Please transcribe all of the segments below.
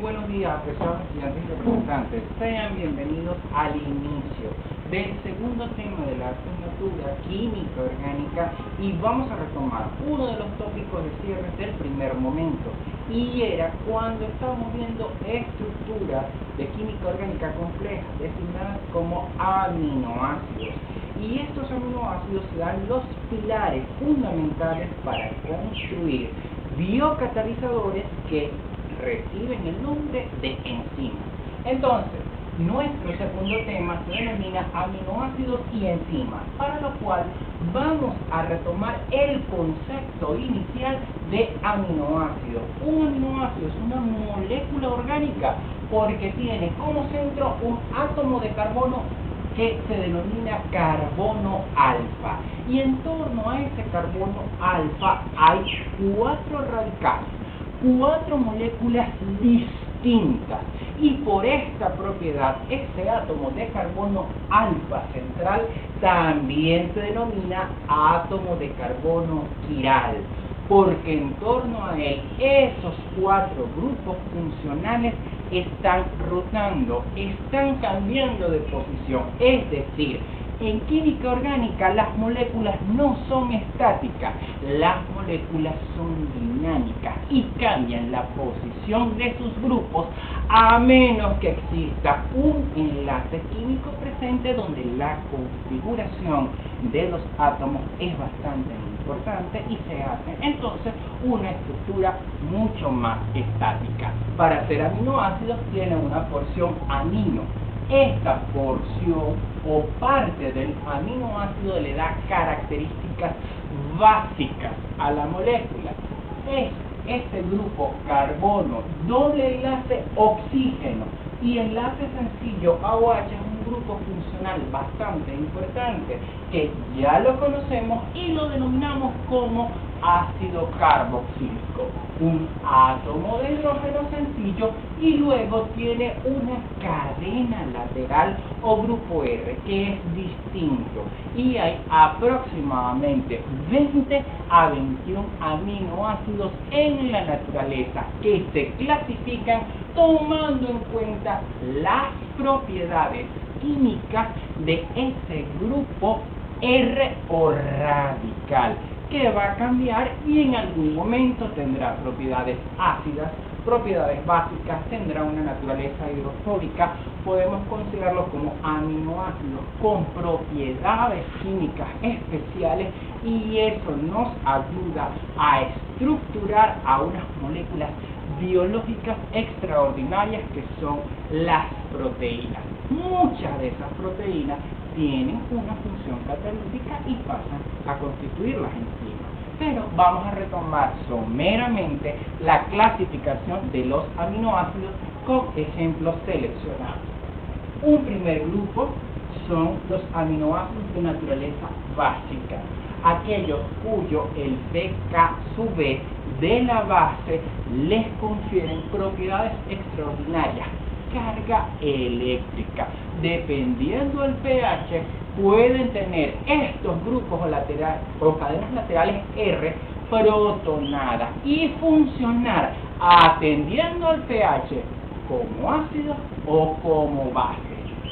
buenos días, apreciados estudiantes y representantes. Sean bienvenidos al inicio del segundo tema de la asignatura Química Orgánica y vamos a retomar uno de los tópicos de cierre del primer momento, y era cuando estábamos viendo estructuras de química orgánica compleja designadas como aminoácidos. Y estos aminoácidos dan los pilares fundamentales para construir biocatalizadores que reciben el nombre de enzimas. Entonces, nuestro segundo tema se denomina aminoácidos y enzimas, para lo cual vamos a retomar el concepto inicial de aminoácido. Un aminoácido es una molécula orgánica porque tiene como centro un átomo de carbono que se denomina carbono alfa, y en torno a ese carbono alfa hay 4 radicales, 4 moléculas distintas, y por esta propiedad ese átomo de carbono alfa central también se denomina átomo de carbono quiral, porque en torno a él esos 4 grupos funcionales están rotando, están cambiando de posición. Es decir, en química orgánica las moléculas no son estáticas, las moléculas son dinámicas y cambian la posición de sus grupos a menos que exista un enlace químico presente donde la configuración de los átomos es bastante importante y se hace entonces una estructura mucho más estática. Para ser aminoácidos tiene una porción amino. Esta porción o parte del aminoácido le da características básicas a la molécula. Es este grupo carbono, doble enlace oxígeno y enlace sencillo AOH, es un grupo funcional bastante importante que ya lo conocemos y lo denominamos como ácido carboxílico. Un átomo de hidrógeno sencillo y luego tiene una cadena lateral o grupo R que es distinto, y hay aproximadamente 20 a 21 aminoácidos en la naturaleza que se clasifican tomando en cuenta las propiedades químicas de ese grupo R o radical, que va a cambiar y en algún momento tendrá propiedades ácidas, propiedades básicas, tendrá una naturaleza hidrofóbica. Podemos considerarlo como aminoácidos con propiedades químicas especiales, y eso nos ayuda a estructurar a unas moléculas biológicas extraordinarias que son las proteínas. Muchas de esas proteínas tienen una función catalítica y pasan a constituir las enzimas. Pero vamos a retomar someramente la clasificación de los aminoácidos con ejemplos seleccionados. Un primer grupo son los aminoácidos de naturaleza básica, aquellos cuyo el pKb de la base les confieren propiedades extraordinarias, carga eléctrica. Dependiendo del pH, pueden tener estos grupos o cadenas laterales R protonadas y funcionar atendiendo al pH como ácido o como base.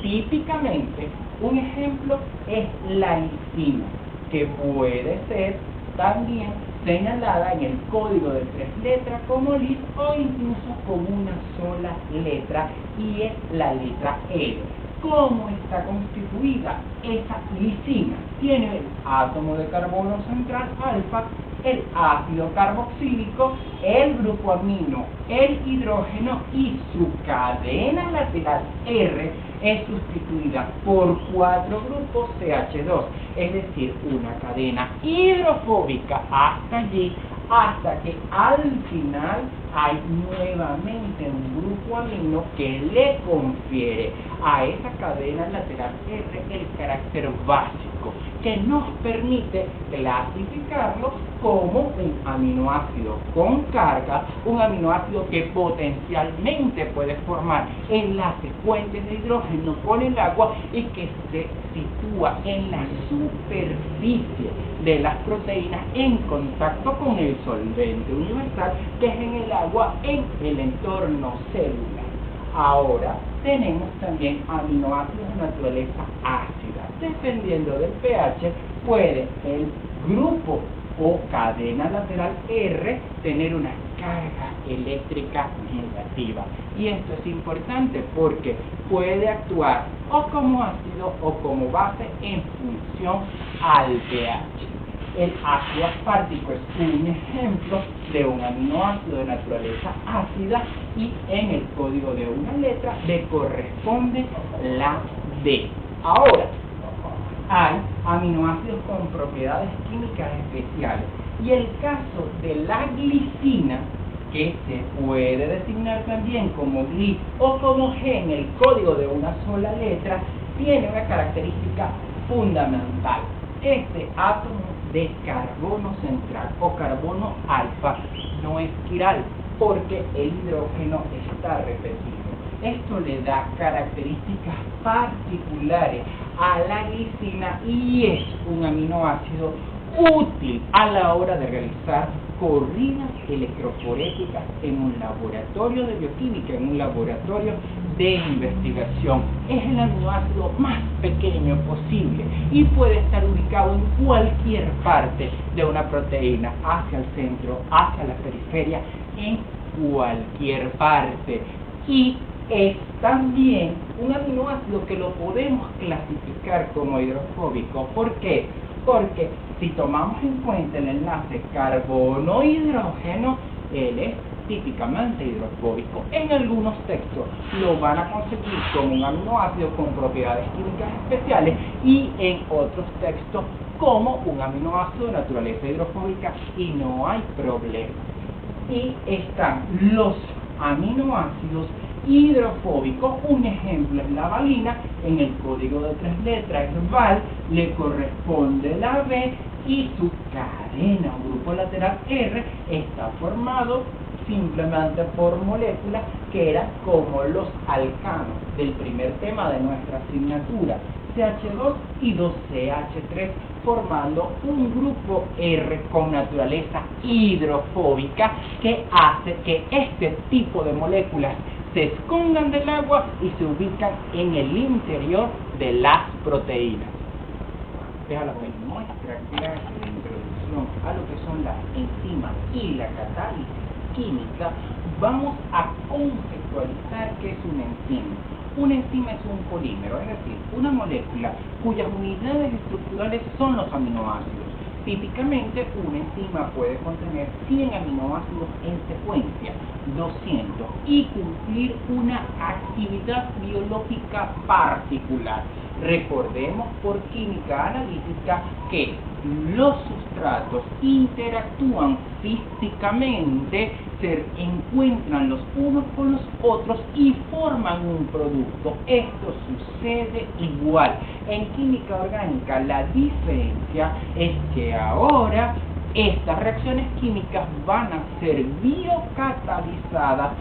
Típicamente, un ejemplo es la enzima, que puede ser también señalada en el código de 3 letras como LIS o incluso con una sola letra, y es la letra L. ¿Cómo está constituida esa lisina? Tiene el átomo de carbono central alfa, el ácido carboxílico, el grupo amino, el hidrógeno, y su cadena lateral R es sustituida por 4 grupos CH2, es decir, una cadena hidrofóbica hasta allí, hasta que al final hay nuevamente un grupo amino que le confiere a esa cadena lateral R el carácter básico. hidrofóbico, que nos permite clasificarlo como un aminoácido con carga, un aminoácido que potencialmente puede formar enlaces, puentes de hidrógeno con el agua y que se sitúa en la superficie de las proteínas en contacto con el solvente universal, que es en el agua, en el entorno celular. Ahora tenemos también aminoácidos de naturaleza ácida. Dependiendo del pH, puede el grupo o cadena lateral R tener una carga eléctrica negativa. Y esto es importante porque puede actuar o como ácido o como base en función al pH. El ácido aspartico es un ejemplo de un aminoácido de naturaleza ácida y en el código de una letra le corresponde la D. Ahora, hay aminoácidos con propiedades químicas especiales y el caso de la glicina, que se puede designar también como gli o como G en el código de una sola letra, tiene una característica fundamental. Este átomo de carbono central o carbono alfa no es quiral porque el hidrógeno está repetido. Esto le da características particulares a la glicina y es un aminoácido útil a la hora de realizar corridas electroforéticas en un laboratorio de bioquímica, en un laboratorio de investigación. Es el aminoácido más pequeño posible y puede estar ubicado en cualquier parte de una proteína, hacia el centro, hacia la periferia, en cualquier parte. Y es también un aminoácido que lo podemos clasificar como hidrofóbico. ¿Por qué? Porque si tomamos en cuenta el enlace carbono-hidrógeno, él es típicamente hidrofóbico. En algunos textos lo van a conseguir como un aminoácido con propiedades químicas especiales y en otros textos como un aminoácido de naturaleza hidrofóbica y no hay problema. Y están los aminoácidos hidrofóbicos. Un ejemplo es la valina, en el código de 3 letras VAL le corresponde la B y su cadena o grupo lateral R está formado simplemente por moléculas que eran como los alcanos del primer tema de nuestra asignatura, CH2 y 2CH3, formando un grupo R con naturaleza hidrofóbica que hace que este tipo de moléculas se escondan del agua y se ubican en el interior de las proteínas. Déjalo ver. Nuestra clase de introducción a lo que son las enzimas y la catálisis química, vamos a conceptualizar qué es una enzima. Una enzima es un polímero, es decir, una molécula cuyas unidades estructurales son los aminoácidos. Típicamente, una enzima puede contener 100 aminoácidos en secuencia, 200, y cumplir una actividad biológica particular. Recordemos por química analítica que los sustratos interactúan físicamente, se encuentran los unos con los otros y forman un producto. Esto sucede igual en química orgánica. La diferencia es que ahora estas reacciones químicas van a ser biocatalizadas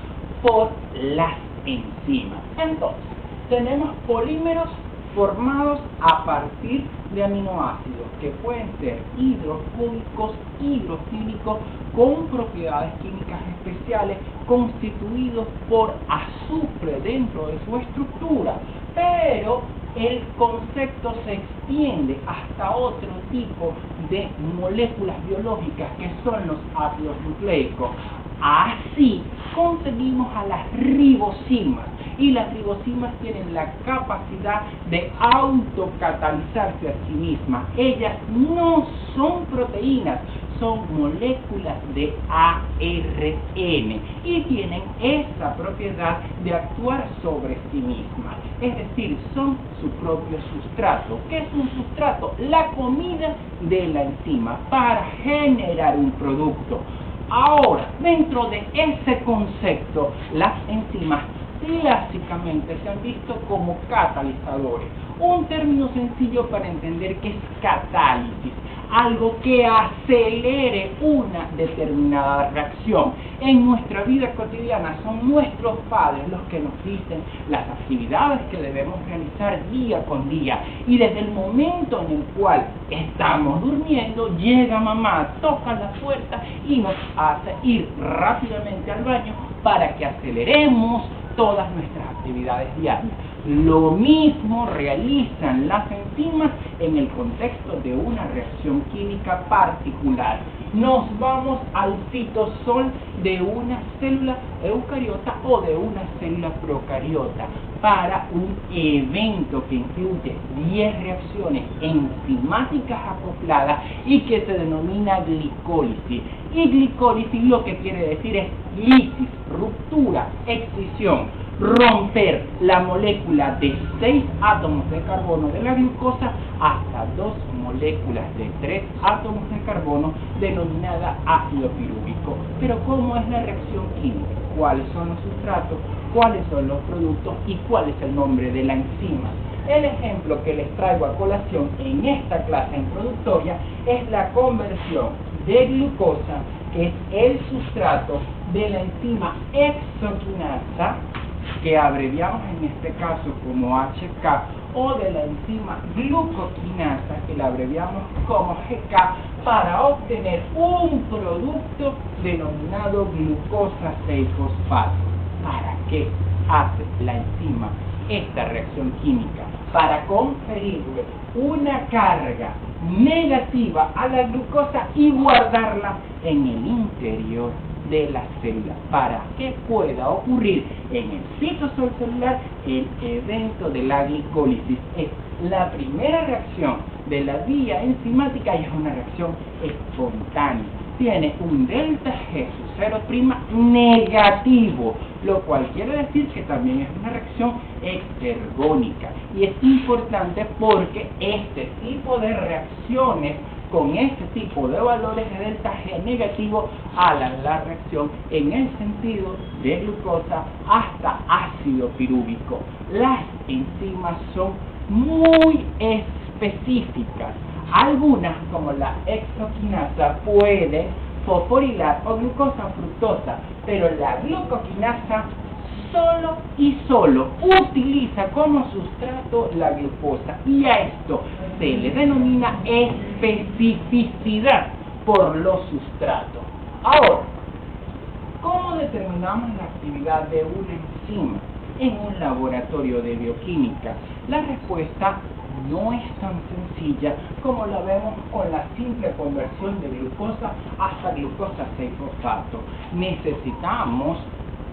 por las enzimas. Entonces, tenemos polímeros formados a partir de aminoácidos que pueden ser hidrofóbicos, hidrofílicos, con propiedades químicas especiales, constituidos por azufre dentro de su estructura, pero el concepto se extiende hasta otro tipo de moléculas biológicas que son los ácidos nucleicos. Así conseguimos a las ribosimas, y las ribosimas tienen la capacidad de autocatalizarse a sí mismas. Ellas no son proteínas, son moléculas de ARN y tienen esa propiedad de actuar sobre sí mismas. Es decir, son su propio sustrato. ¿Qué es un sustrato? La comida de la enzima para generar un producto. Ahora, dentro de ese concepto, las enzimas clásicamente se han visto como catalizadores. Un término sencillo para entender qué es catálisis, algo que acelere una determinada reacción. En nuestra vida cotidiana son nuestros padres los que nos dicen las actividades que debemos realizar día con día, y desde el momento en el cual estamos durmiendo, llega mamá, toca la puerta y nos hace ir rápidamente al baño para que aceleremos todas nuestras actividades diarias. Lo mismo realizan las enzimas en el contexto de una reacción química particular. Nos vamos al citosol de una célula eucariota o de una célula procariota para un evento que incluye 10 reacciones enzimáticas acopladas y que se denomina glicólisis. Y glicólisis lo que quiere decir es lisis, ruptura, excisión, romper la molécula de 6 átomos de carbono de la glucosa hasta 2 moléculas de 3 átomos de carbono, denominada ácido pirúvico. Pero ¿cómo es la reacción química? ¿Cuáles son los sustratos? ¿Cuáles son los productos? ¿Y cuál es el nombre de la enzima? El ejemplo que les traigo a colación en esta clase introductoria es la conversión de glucosa, que es el sustrato, de la enzima hexoquinasa, que abreviamos en este caso como HK, o de la enzima glucoquinasa, que la abreviamos como GK, para obtener un producto denominado glucosa 6-fosfato. ¿Para qué hace la enzima esta reacción química? Para conferirle una carga negativa a la glucosa y guardarla en el interior de la célula, para que pueda ocurrir en el citosol celular el evento de la glicólisis. Es la primera reacción de la vía enzimática y es una reacción espontánea. Tiene un delta G, su 0' negativo, lo cual quiere decir que también es una reacción exergónica. Y es importante porque este tipo de reacciones con este tipo de valores de delta G negativo alan la reacción en el sentido de glucosa hasta ácido pirúvico. Las enzimas son muy específicas. Algunas, como la hexoquinasa, pueden fosforilar o glucosa fructosa, pero la glucoquinasa solo y solo utiliza como sustrato la glucosa, y a esto se le denomina especificidad por los sustratos. Ahora, ¿cómo determinamos la actividad de una enzima en un laboratorio de bioquímica? La respuesta no es tan sencilla como la vemos con la simple conversión de glucosa hasta glucosa 6-fosfato. Necesitamos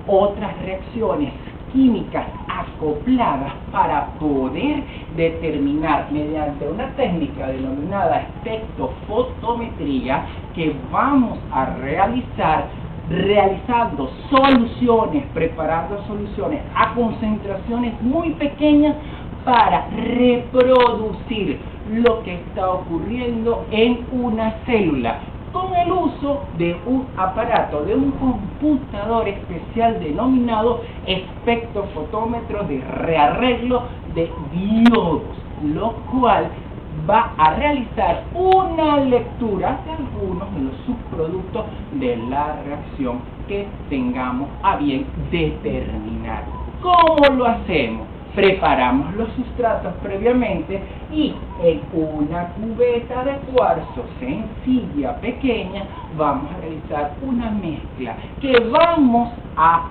otras reacciones químicas acopladas para poder determinar, mediante una técnica denominada espectrofotometría, que vamos a realizando soluciones, preparando soluciones a concentraciones muy pequeñas para reproducir lo que está ocurriendo en una célula, con el uso de un aparato, de un computador especial denominado espectrofotómetro de rearreglo de diodos, lo cual va a realizar una lectura de algunos de los subproductos de la reacción que tengamos a bien determinar. ¿Cómo lo hacemos? Preparamos los sustratos previamente y en una cubeta de cuarzo sencilla, pequeña, vamos a realizar una mezcla que vamos a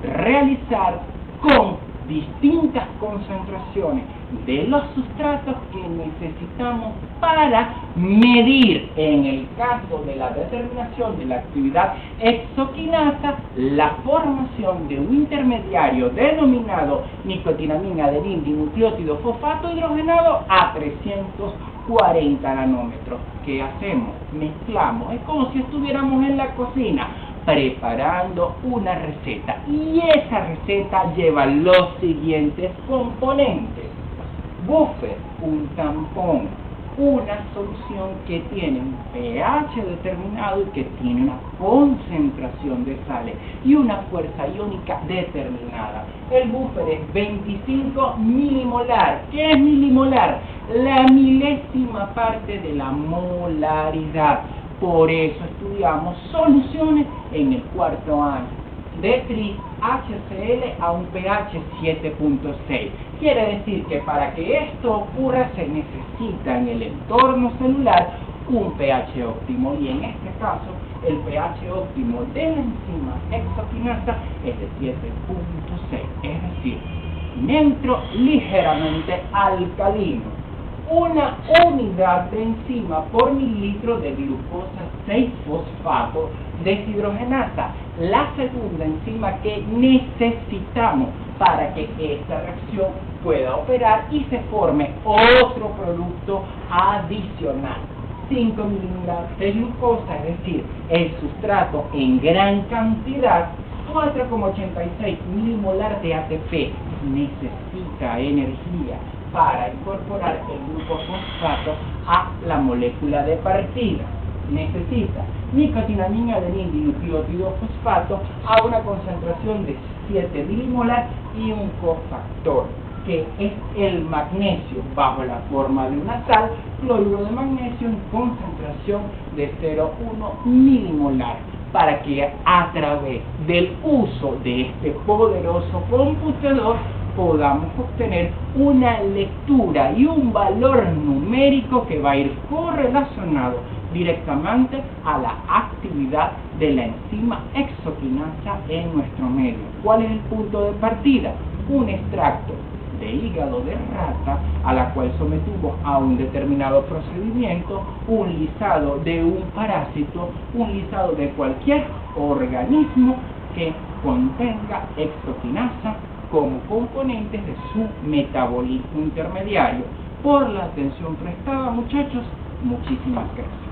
realizar con distintas concentraciones de los sustratos que necesitamos para medir, en el caso de la determinación de la actividad hexoquinasa, la formación de un intermediario denominado nicotinamina adenina dinucleótido fosfato hidrogenado a 340 nanómetros. ¿Qué hacemos? Mezclamos. Es como si estuviéramos en la cocina preparando una receta, y esa receta lleva los siguientes componentes: buffer, un tampón, una solución que tiene un pH determinado y que tiene una concentración de sales y una fuerza iónica determinada. El buffer es 25 milimolar. ¿Qué es milimolar? La milésima parte de la molaridad. Por eso estudiamos soluciones en el cuarto año de HCl a un pH 7.6. Quiere decir que para que esto ocurra se necesita en el entorno celular un pH óptimo, y en este caso el pH óptimo de la enzima hexoquinasa es de 7.6, es decir, neutro, ligeramente alcalino. Una unidad de enzima por mililitro de glucosa 6-fosfato deshidrogenasa, la segunda enzima que necesitamos para que esta reacción pueda operar y se forme otro producto adicional. 5 milimolar de glucosa, es decir, el sustrato en gran cantidad. 4,86 milimolar de ATP, necesita energía para incorporar el glucofosfato a la molécula de partida. Necesita nicotinamina, adenina, dinucleótido fosfato a una concentración de 7 milimolar y un cofactor, que es el magnesio, bajo la forma de una sal, cloruro de magnesio en concentración de 0,1 milimolar, para que a través del uso de este poderoso computador podamos obtener una lectura y un valor numérico que va a ir correlacionado directamente a la actividad de la enzima hexoquinasa en nuestro medio. ¿Cuál es el punto de partida? Un extracto de hígado de rata a la cual sometimos a un determinado procedimiento, un lisado de un parásito, un lisado de cualquier organismo que contenga hexoquinasa como componentes de su metabolismo intermediario. Por la atención prestada, muchachos, muchísimas gracias.